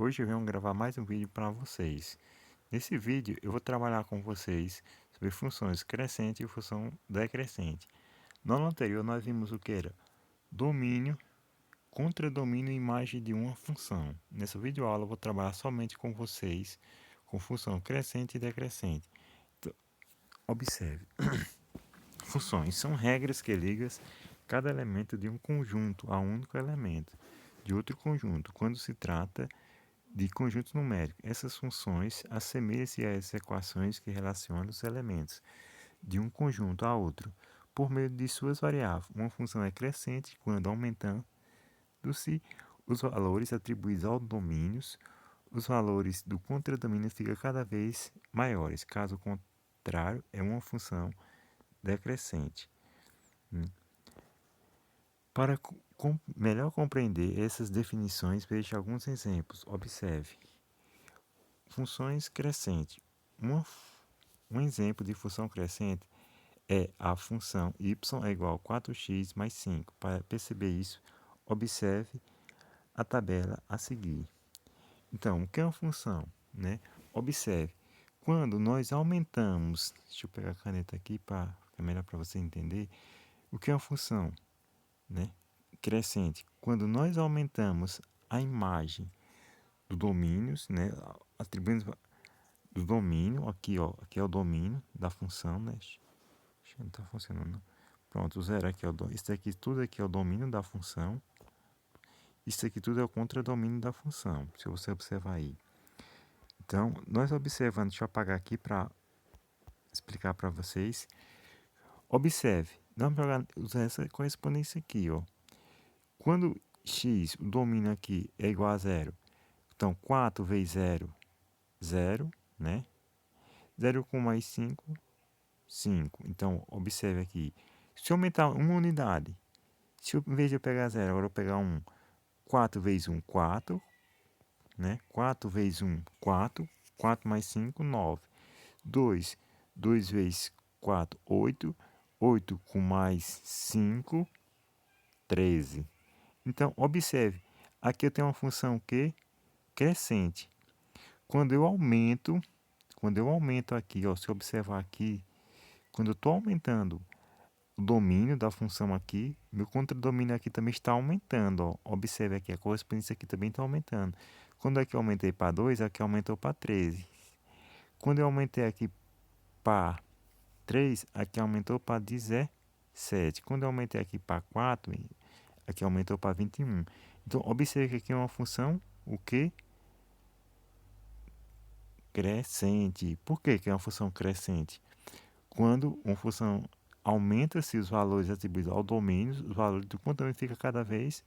Hoje eu venho gravar mais um vídeo para vocês. Nesse vídeo eu vou trabalhar com vocês sobre funções crescente e função decrescente. No aula anterior nós vimos o que era domínio, contradomínio e imagem de uma função. Nessa videoaula eu vou trabalhar somente com vocês com função crescente e decrescente. Então, observe, funções são regras que ligam cada elemento de um conjunto a um único elemento de outro conjunto, quando se trata de conjunto numérico. Essas funções assemelham-se às equações que relacionam os elementos de um conjunto a outro por meio de suas variáveis. Uma função é crescente quando aumentando-se os valores atribuídos aos domínios, os valores do contradomínio ficam cada vez maiores. Caso contrário, é uma função decrescente. Para melhor compreender essas definições, veja alguns exemplos. Observe. Funções crescentes. Um exemplo de função crescente é a função y é igual a 4x mais 5. Para perceber isso, observe a tabela a seguir. Então, o que é uma função? Observe, quando nós aumentamos, deixa eu pegar a caneta aqui para ficar melhor para você entender, o que é uma função crescente? Quando nós aumentamos a imagem do domínio, atribuindo do domínio, aqui é o domínio da função, não está funcionando. Pronto, o zero aqui é isso aqui, tudo aqui é o domínio da função. Isso aqui tudo é o contradomínio da função, se você observar aí. Então, nós observando, deixa eu apagar aqui para explicar para vocês. Observe, vamos usar essa correspondência aqui, ó. Quando x, o domínio aqui, é igual a zero, então 4 vezes 0, 0, né? 0 com mais 5, 5. Então, observe aqui. Se eu aumentar uma unidade, se eu, em vez de eu pegar 0, agora eu pegar 1, 4 vezes 1, 4, né? 4 vezes 1, 4. 4 mais 5, 9. 2, 2 vezes 4, 8. 8 com mais 5, 13. Então, observe. Aqui eu tenho uma função que crescente. Quando eu aumento aqui, ó, se eu observar aqui, quando eu estou aumentando o domínio da função aqui, meu contradomínio aqui também está aumentando. Ó. Observe aqui, a correspondência aqui também está aumentando. Quando aqui eu aumentei para 2, aqui aumentou para 13. Quando eu aumentei aqui para 3, aqui aumentou para 17. Quando eu aumentei aqui para 4, aqui aumentou para 21. Então, observe que aqui é uma função, o que? Crescente. Por que é uma função crescente? Quando uma função aumenta-se os valores atribuídos ao domínio, os valores do condomínio ficam cada vez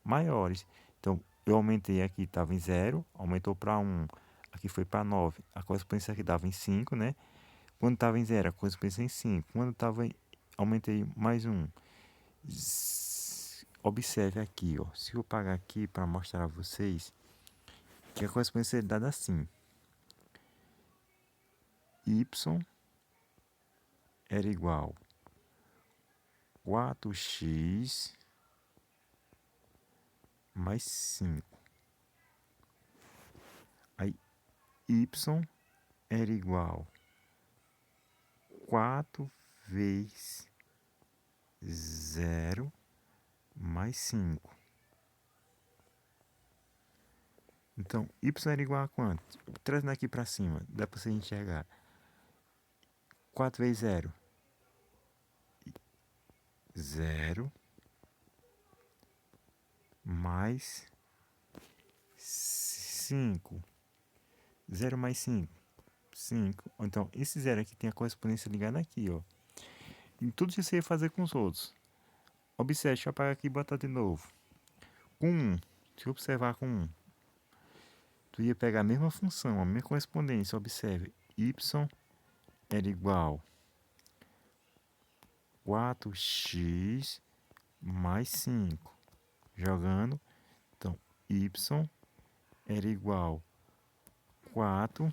maiores. Então, eu aumentei aqui, estava em 0, aumentou para 1, aqui foi para 9. A correspondência aqui estava em 5, né? Quando estava em 0, a correspondência em 5. Quando estava aumentei mais 1. Observe aqui, ó. Se eu pagar aqui para mostrar a vocês, que a correspondência é dada assim. Y era igual a 4x mais 5. Aí, y era igual a 4 vezes 0 mais 5. Então, y era igual a quanto? Trazendo aqui para cima, dá para você enxergar. 4 vezes 0. 0 mais 5. 0 mais 5. 5. Então, esse 0 aqui tem a correspondência ligada aqui, ó. Em tudo que você ia fazer com os outros. Observe, deixa eu apagar aqui e botar de novo. Com 1, se eu observar com 1, tu ia pegar a mesma função, a mesma correspondência. Observe, y era igual a 4x mais 5. Jogando, então, y era igual a 4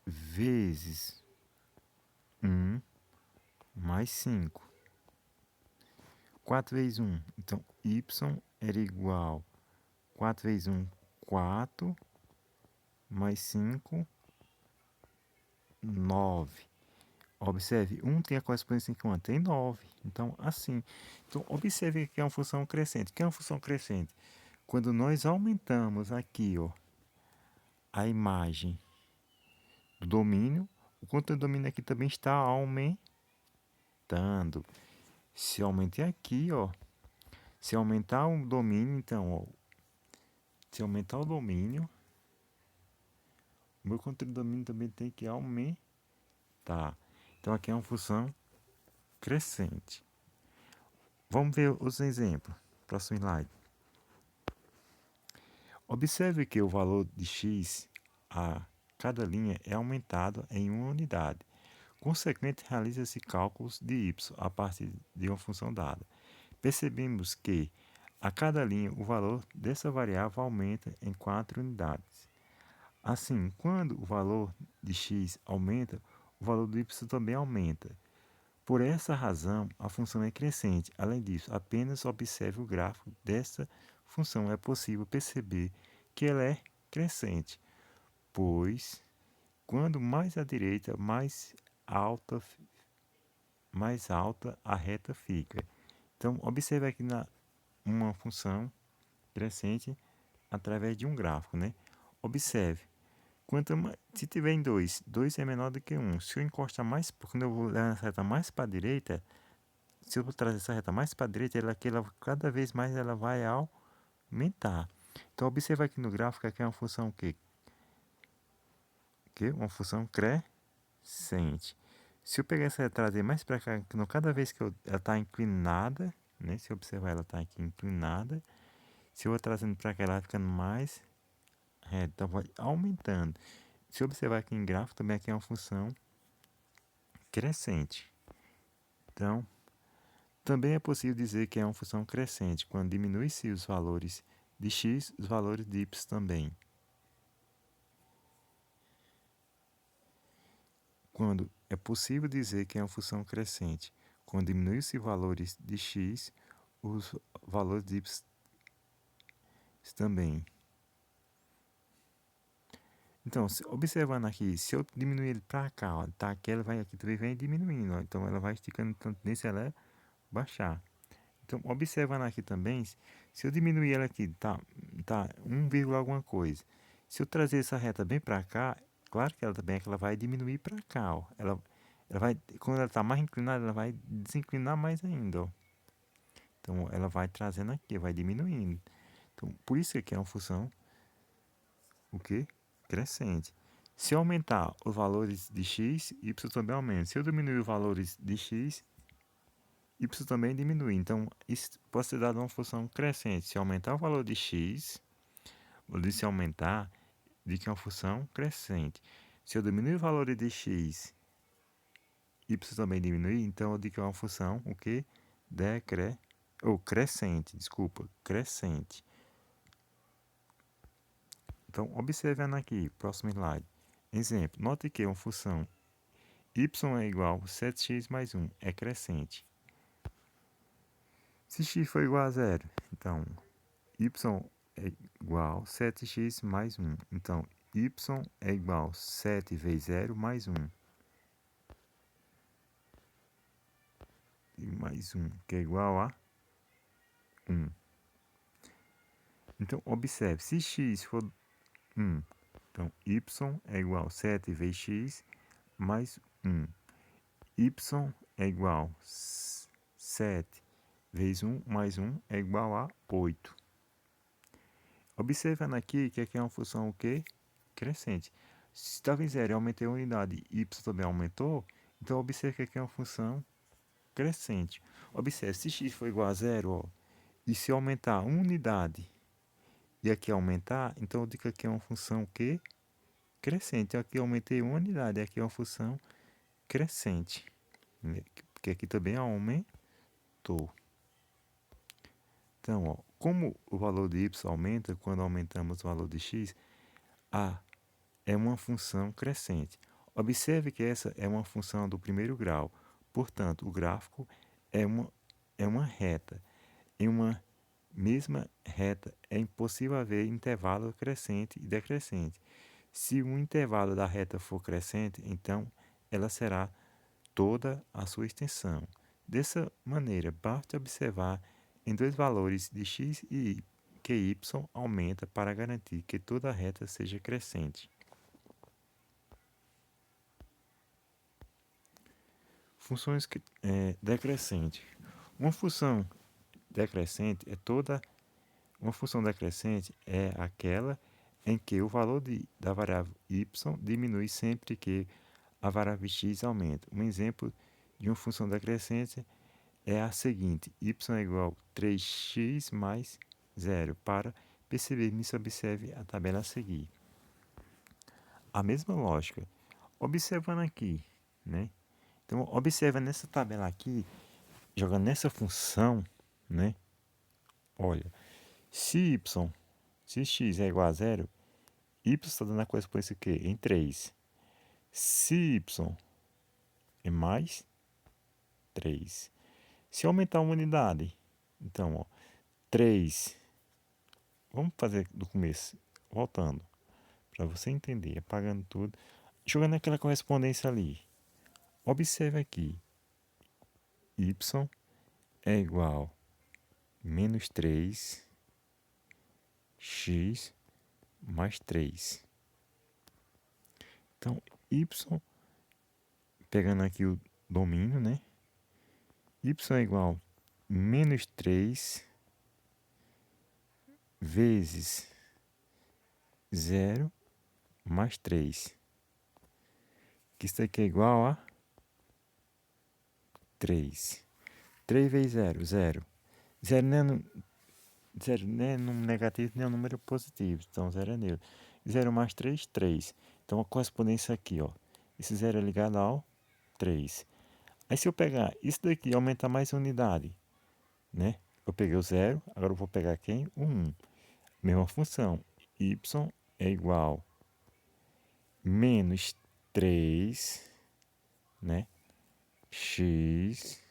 vezes 1 mais 5. 4 vezes 1. Então, y era igual 4 vezes 1, 4, mais 5, 9. Observe, 1 tem a correspondência em quanto? Tem 9. Então, assim. Então, observe que é uma função crescente. O que é uma função crescente? Quando nós aumentamos aqui, ó, a imagem do domínio, o conteúdo do domínio aqui também está aumentando. Se eu aumentei aqui, ó, se aumentar o domínio, então, ó, se aumentar o domínio, o meu conteúdo do domínio também tem que aumentar. Então, aqui é uma função crescente. Vamos ver os exemplos. Próximo slide. Observe que o valor de x a cada linha é aumentado em uma unidade. Consequentemente, realiza-se cálculos de y a partir de uma função dada. Percebemos que, a cada linha, o valor dessa variável aumenta em 4 unidades. Assim, quando o valor de x aumenta, o valor do y também aumenta. Por essa razão, a função é crescente. Além disso, apenas observe o gráfico dessa função. É possível perceber que ela é crescente, pois, quando mais à direita, alta, mais alta a reta fica. Então, observe aqui uma função crescente através de um gráfico, né? Observe. Se tiver em 2, 2 é menor do que 1. Se eu encostar mais, quando eu vou levar essa reta mais para a direita, se eu vou trazer essa reta mais para a direita, cada vez mais ela vai aumentar. Então, observa aqui no gráfico que é uma função o quê? Uma função crescente. Se eu pegar essa e trazer mais para cá, cada vez que ela está inclinada, né? Se eu observar, ela está aqui inclinada. Se eu vou trazendo para cá, ela vai ficando mais reta, então vai aumentando. Se eu observar aqui em gráfico, também aqui é uma função crescente. Então, também é possível dizer que é uma função crescente quando diminui-se os valores de x, os valores de y também. Quando é possível dizer que é uma função crescente quando diminui-se os valores de x, os valores de y também. Então, observando aqui, se eu diminuir ele para cá, ó, tá aqui, ela vai aqui também vem diminuindo, ó, então ela vai esticando, tanto nesse ela é baixar. Então, observando aqui também, se eu diminuir ela aqui, tá 1, alguma coisa. Se eu trazer essa reta bem para cá, claro que ela também é que ela vai diminuir para cá, ó. Ela vai, quando ela está mais inclinada, ela vai desinclinar mais ainda, ó. Então, ela vai trazendo aqui, vai diminuindo. Então, por isso que aqui é uma função, o quê? Crescente. Se eu aumentar os valores de x, y também aumenta. Se eu diminuir os valores de x, y também diminui. Então, isso pode ser dado uma função crescente. Se aumentar o valor de x, vou dizer se aumentar, de que é uma função crescente. Se eu diminuir o valor de x, y também diminui, então eu digo que é uma função, o que? Crescente, desculpa, crescente. Então, observando aqui, próximo slide. Exemplo, note que uma função y é igual a 7x mais 1, é crescente. Se x for igual a zero, então y é igual a 7x mais 1. Então, y é igual a 7 vezes 0 mais 1. E mais 1, que é igual a 1. Então, observe, se x for 1, então y é igual a 7 vezes x mais 1. Y é igual a 7 vezes 1 mais 1 é igual a 8. Observando aqui que aqui é uma função o quê? Crescente. Se estava em zero e aumentei a unidade e y também aumentou, então observe que aqui é uma função crescente. Observe, se x for igual a zero, ó, e se aumentar uma unidade e aqui aumentar, então eu digo que aqui é uma função o quê? Crescente. Então, aqui eu aumentei uma unidade, aqui é uma função crescente, porque aqui também aumentou. Então, ó, como o valor de y aumenta quando aumentamos o valor de x, a é uma função crescente. Observe que essa é uma função do primeiro grau, Portanto, o gráfico é uma reta. Em uma mesma reta, é impossível haver intervalo crescente e decrescente. Se o intervalo da reta for crescente, então ela será toda a sua extensão. Dessa maneira, basta observar em dois valores de x e y que y aumenta para garantir que toda a reta seja crescente. Funções decrescente. Uma função decrescente uma função decrescente é aquela em que o valor da variável y diminui sempre que a variável x aumenta. Um exemplo de uma função decrescente é a seguinte: y é igual a 3x mais 0. Para perceber isso, observe a tabela a seguir. A mesma lógica. Observando aqui, né? Então, observa nessa tabela aqui, jogando nessa função, né? Olha, se x é igual a 0, y está dando a correspondência o quê? Em 3. Se y é mais 3. Se aumentar uma unidade, então, ó, 3. Vamos fazer do começo, voltando, para você entender, apagando tudo, jogando aquela correspondência ali. Observe aqui, y é igual a menos 3, x mais 3. Então, y, pegando aqui o domínio, né? Y é igual a menos 3 vezes 0 mais 3. Que isso aqui é igual a 3. 3 vezes 0, 0. 0 não é número negativo nem um número positivo, então 0 é neutro. 0 mais 3, 3. Então a correspondência aqui, ó. Esse 0 é ligado ao 3. Aí se eu pegar isso daqui e aumentar mais unidade, né? Eu peguei o 0, agora eu vou pegar quem? O 1. Mesma função. Y é igual a menos 3, né? X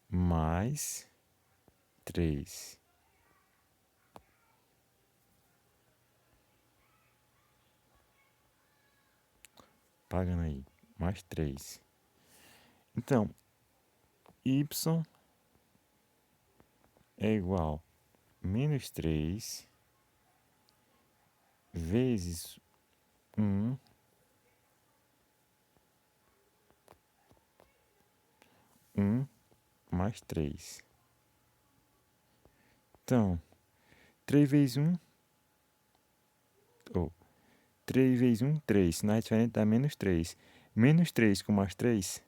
mais 3. Pagando aí, mais 3. Então, y é igual a menos 3 vezes 1 mais 3. Então, 3 vezes 1, ou 3 vezes 1, 3. Sinal diferente dá menos 3. Menos 3 com mais 3,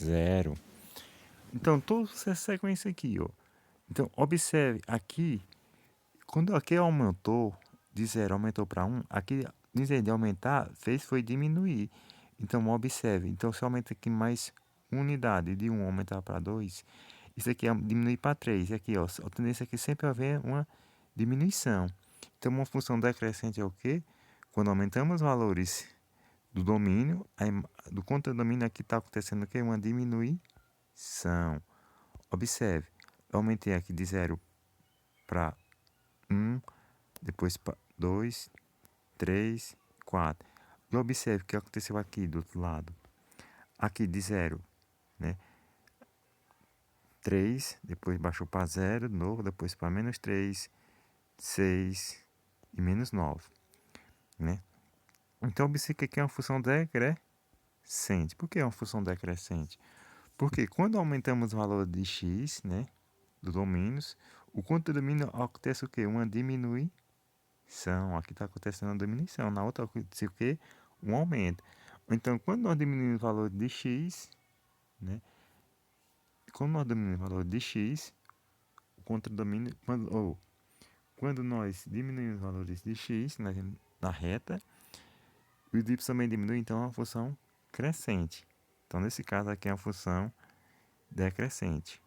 0. Então, toda essa sequência aqui, ó. Então, observe aqui, quando aqui aumentou, de 0 aumentou para 1, aqui, em vez de aumentar, foi diminuir. Então, observe. Então, se aumenta aqui mais unidade, de 1 aumentar para 2, isso aqui diminui para 3. E aqui, ó, a tendência aqui sempre haver uma diminuição. Então, uma função decrescente é o quê? Quando aumentamos os valores do domínio, do contradomínio aqui está acontecendo o quê? Uma diminuição. Observe, eu aumentei aqui de 0 para 1, depois para 2, 3, 4. E observe o que aconteceu aqui do outro lado. Aqui de 0, né? 3, depois baixou para 0 de novo, depois para menos 3, 6 e menos 9, né? Então, observe que aqui é uma função decrescente. Por que é uma função decrescente? Porque quando aumentamos o valor de x, né, do domínios, o contradomínio acontece o quê? Uma diminuição. Aqui está acontecendo uma diminuição. Na outra acontece o quê? Um aumento. Então, quando nós diminuímos o valor de x, né, quando nós diminuímos o valor de x, o contradomínio, quando nós diminuímos os valores de x na reta, o y também diminui, então é uma função crescente. Então, nesse caso aqui é uma função decrescente.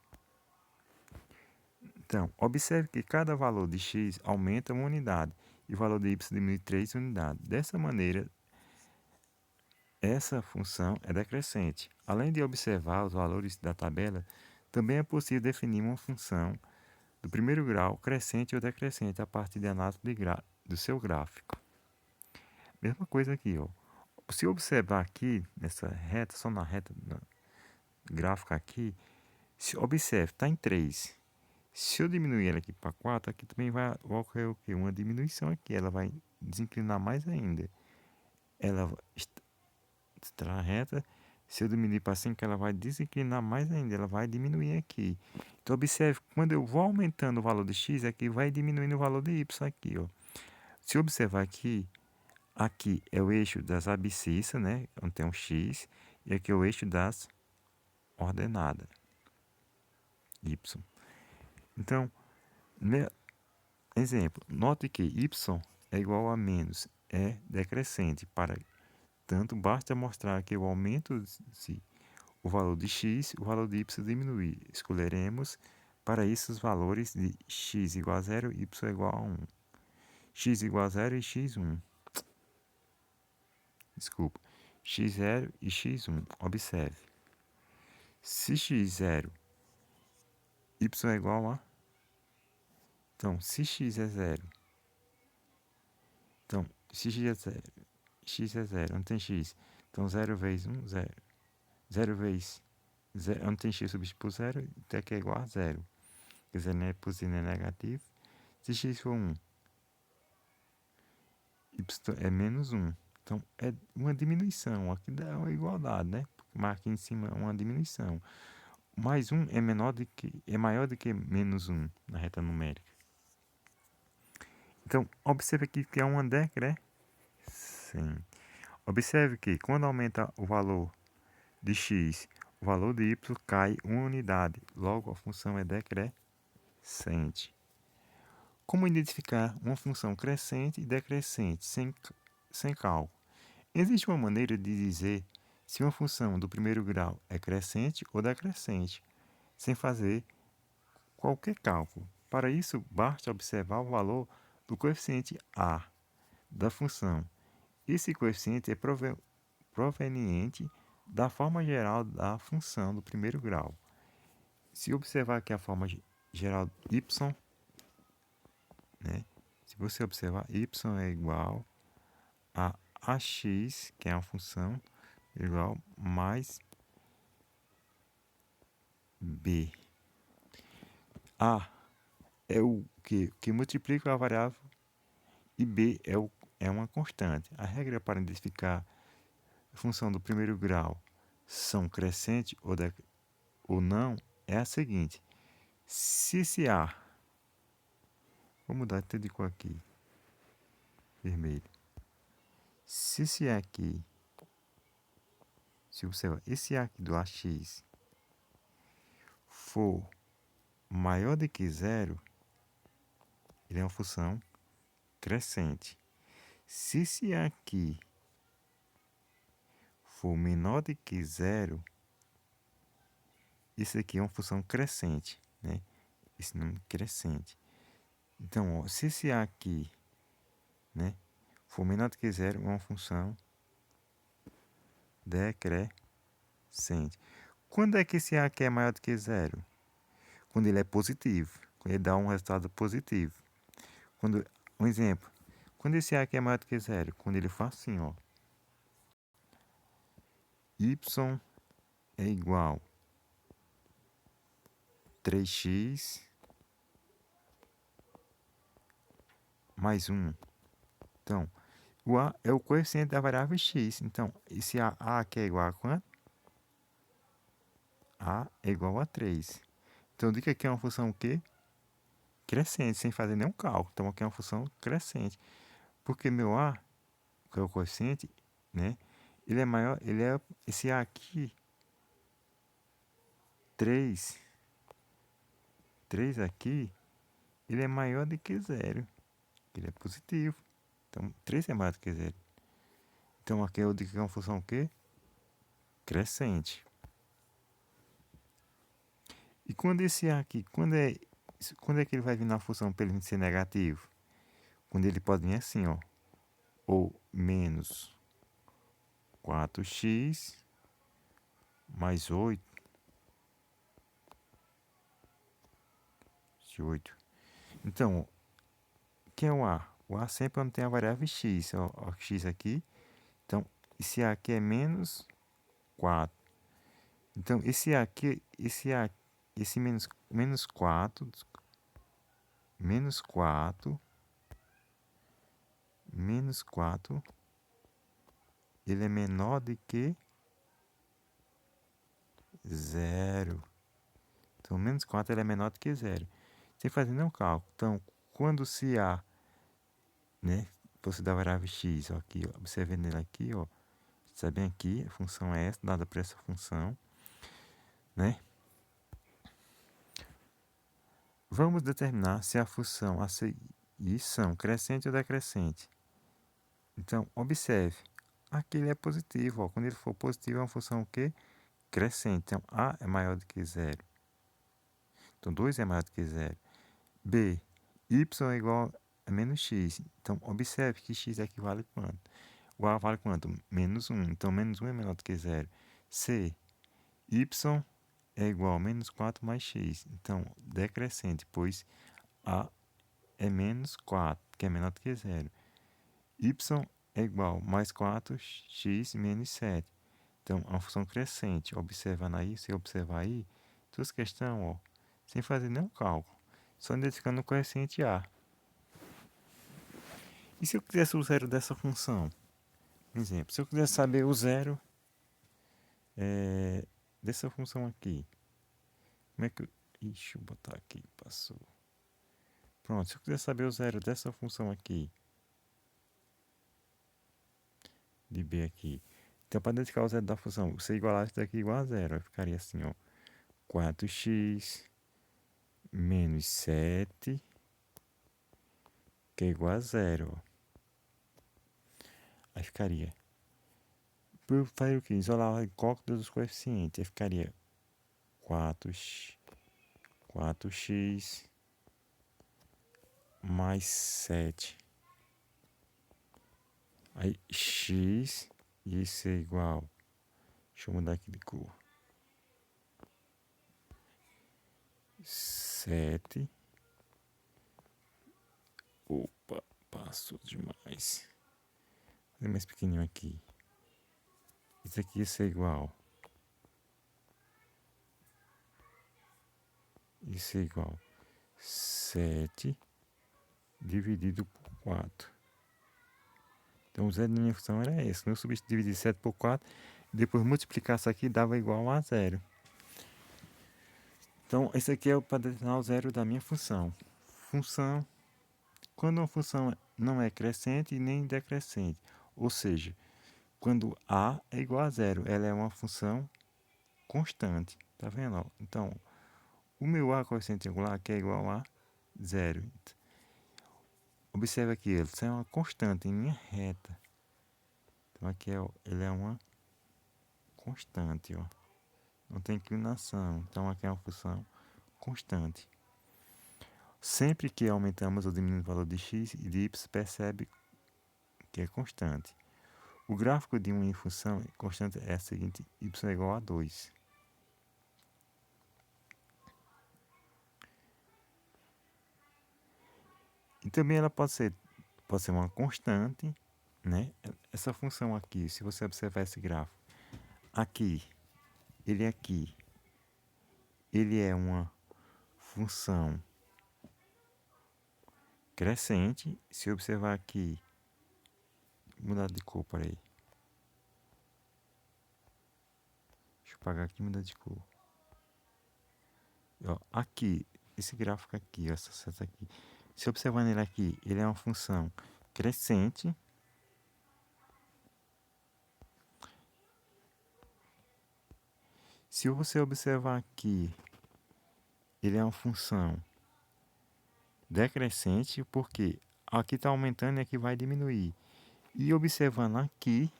Então, observe que cada valor de x aumenta uma unidade e o valor de y diminui 3 unidades. Dessa maneira, essa função é decrescente. Além de observar os valores da tabela, também é possível definir uma função do primeiro grau crescente ou decrescente a partir da análise do seu gráfico. Mesma coisa aqui, ó. Se observar aqui nessa reta, só na reta gráfica aqui, se observe, está em 3. Se eu diminuir ela aqui para 4, aqui também vai ocorrer o quê? Uma diminuição aqui, ela vai desinclinar mais ainda. Ela está reta. Se eu diminuir para 5, ela vai desinclinar mais ainda, ela vai diminuir aqui. Então, observe, quando eu vou aumentando o valor de x, aqui vai diminuindo o valor de y aqui, ó. Se observar aqui, aqui é o eixo das abscissas, né? Onde tem um x, e aqui é o eixo das ordenadas, y. Então, exemplo, note que y é igual a menos, é decrescente. Para tanto, basta mostrar que o aumento se o valor de x, o valor de y diminui. Escolheremos para isso os valores de x igual a 0 e y igual a 1. X igual a 0 e x1. Desculpa. x0 e x1. Observe. Se x0, y é igual a... Então, se x é 0... Então, se x é 0, x é 0, onde tem x? Então, 0 vezes 1, 0. 0 vezes 0, onde tem x substitui por 0, até que é igual a 0. Quer dizer, não é positivo nem negativo. Se x for 1, y é menos 1. Então, é uma diminuição. Aqui dá uma igualdade, né? Mas aqui em cima é uma diminuição. Mais 1 é maior do que menos 1 na reta numérica. Então, observe aqui que é uma decrescente. Observe que quando aumenta o valor de x, o valor de y cai uma unidade. Logo, a função é decrescente. Como identificar uma função crescente e decrescente sem cálculo? Existe uma maneira de dizer se uma função do primeiro grau é crescente ou decrescente, sem fazer qualquer cálculo. Para isso, basta observar o valor do coeficiente a da função. Esse coeficiente é proveniente da forma geral da função do primeiro grau. Se observar aqui a forma geral y, né? Se você observar, y é igual a ax, que é uma função, igual mais b. A é o que multiplica a variável e b é uma constante. A regra para identificar a função do primeiro grau são crescente ou não é a seguinte. Se esse A, vou mudar até de cor aqui, vermelho. Se esse A aqui, se observar, esse A aqui do AX for maior do que 0, ele é uma função crescente. Se esse A aqui for menor do que 0, isso aqui é uma função crescente, né? Esse nome crescente. Então, ó, se esse A aqui, né, for menor do que 0, é uma função decrescente. Quando é que esse A aqui é maior do que 0? Quando ele é positivo, quando ele dá um resultado positivo. Um exemplo, quando esse A aqui é maior do que 0, quando ele faz assim, ó, y é igual a 3x mais 1. Então, o A é o coeficiente da variável x. Então, esse A aqui é igual a quanto? A é igual a 3. Então, diga que aqui é uma função o quê? Crescente, sem fazer nenhum cálculo. Então, aqui é uma função crescente. Porque meu A, que é o coeficiente, né? Ele é maior, esse A aqui, 3 aqui, ele é maior do que 0. Ele é positivo. Então, 3 é maior do que 0. Então, aqui eu digo que é uma função o quê? Crescente. E quando esse A aqui, quando é que ele vai vir na função para ele ser negativo? Quando ele pode vir assim, ó. Ou menos 4x mais 8. De 8. Então, quem é o A? O A sempre é onde tem a variável x. Ó, x aqui. Então, esse A aqui é menos 4. Então, esse A aqui, esse menos 4, menos 4, ele é menor do que 0. Então, menos 4 ele é menor do que 0. Sem fazer nenhum cálculo. Então, quando se A, né, fosse da variável x, ó, aqui, ó, observando ele aqui, ó, sabem aqui, a função é essa, dada para essa função, né? Vamos determinar se a função a seguir são crescente ou decrescente. Então, observe, aqui ele é positivo, ó, quando ele for positivo é uma função o quê? Crescente. Então, A é maior do que 0. Então, 2 é maior do que 0. B, y é igual a menos x. Então, observe que x aqui vale quanto? O A vale quanto? Menos 1. Então, menos 1 é menor do que 0. C, y é igual a menos 4 mais x. Então, decrescente, pois A é menos 4, que é menor do que 0. Y é igual a mais 4, x menos 7. Então, é uma função crescente. Observando aí, se observar aí, duas questões, ó, sem fazer nenhum cálculo, só identificando o coeficiente A. E se eu quisesse o zero dessa função? Por exemplo, se eu quisesse saber o zero dessa função aqui, como é que eu... Ixi, eu botar aqui, passou. Pronto, se eu quiser saber o zero dessa função aqui, de B aqui, então para identificar o zero da função, você igualar isso daqui igual a zero, ficaria assim, ó, 4x menos 7, que é igual a zero, ó. Aí ficaria, por fazer o que? Isolar o cálculo dos coeficientes, aí ficaria 4x mais 7. Aí x, isso é igual, deixa eu mudar aqui de cor, 7. Opa, passou demais. Vou fazer mais pequenininho aqui. Isso aqui ia ser igual. Isso é igual 7 dividido por 4. Então, o zero da minha função era esse. Eu subdividir 7 por 4, depois multiplicar isso aqui, dava igual a zero. Então, esse aqui é para determinar o zero da minha função. Função, quando uma função não é crescente e nem decrescente, ou seja, quando A é igual a zero, ela é uma função constante. Tá vendo? Então, o meu A coeficiente angular aqui é igual a zero. Observe aqui, ele é uma constante em linha reta. Então aqui ele é uma constante, ó. Não tem inclinação. Então aqui é uma função constante. Sempre que aumentamos ou diminuímos o valor de x e de y, percebe que é constante. O gráfico de uma função constante é a seguinte: y é igual a 2. E também ela pode ser uma constante, né? Essa função aqui, se você observar esse gráfico, aqui, ele é uma função crescente. Se observar aqui, vou mudar de cor, para aí. Deixa eu apagar aqui e mudar de cor. Ó, aqui, esse gráfico aqui, ó, essa seta aqui. Se observar nele aqui, ele é uma função crescente. Se você observar aqui, ele é uma função decrescente, porque aqui está aumentando e aqui vai diminuir. E observando aqui,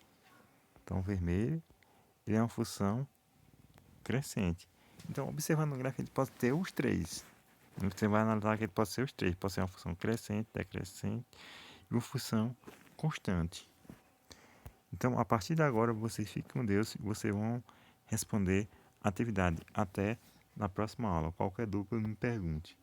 então vermelho, ele é uma função crescente. Então, observando o gráfico, ele pode ter os três. Você vai analisar que ele pode ser os três. Pode ser uma função crescente, decrescente e uma função constante. Então, Então, a partir de agora, vocês fiquem com Deus e vocês vão responder a atividade. Até na próxima aula. Qualquer dúvida, me pergunte.